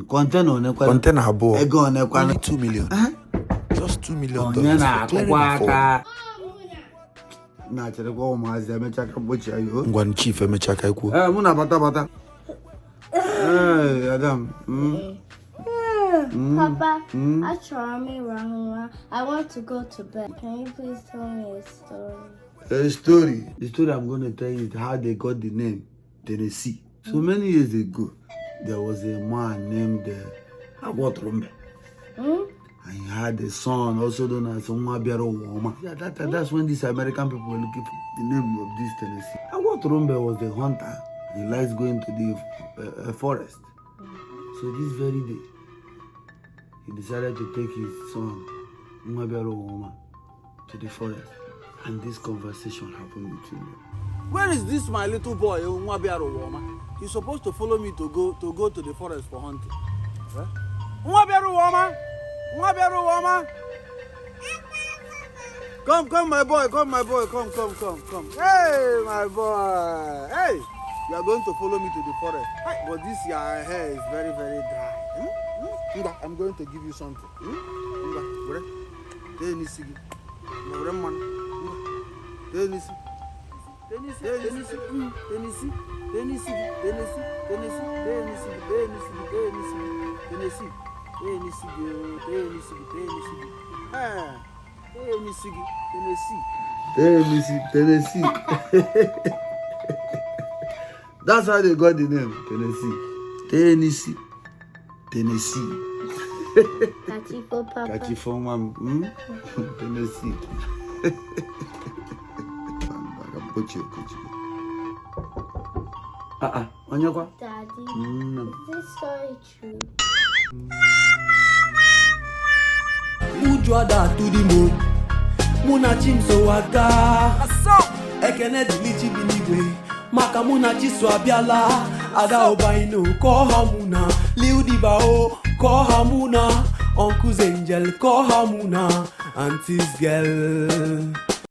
Container abo. Only 2 million. Just $2 million. Ngwan chief emechaka ikwu. Muna bata. Hey, Adam. Papa, I want to go to bed. Can you please tell me a story? A story. The story I'm going to tell you is how they got the name Tennessee. So many years ago, there was a man named Agwotrumbe. And he had a son also known as Nwabiaro Woma. Yeah, that's when these American people were looking for the name of this Tennessee. Agwotrumbe was the hunter. He likes going to the forest. So this very day, he decided to take his son, Nwabiaro Woma, to the forest. And this conversation happened between them. Where is this my little boy, Nwabiaro Woma? He's supposed to follow me to go to the forest for hunting. Huh? Nwabiaro Woma! Nwabiaro Woma! Come, my boy, come. Hey, my boy. Hey, you are going to follow me to the forest. But this your hair is very, very dry. I'm going to give you something. Tennessee. That's how they got the name, Tennessee. Kachifo, Papa. Kachifo, mom. Tennessee. Onyekwa? Daddy, is this story true? Ujuada to the moon. Muna chimso waga. Ekene dilichi binigwe. Maka muna chiso abiala. Ada obaino ko hamuna. Liudiba o ko hamuna. Uncle's angel ko hamuna. Auntie's girl.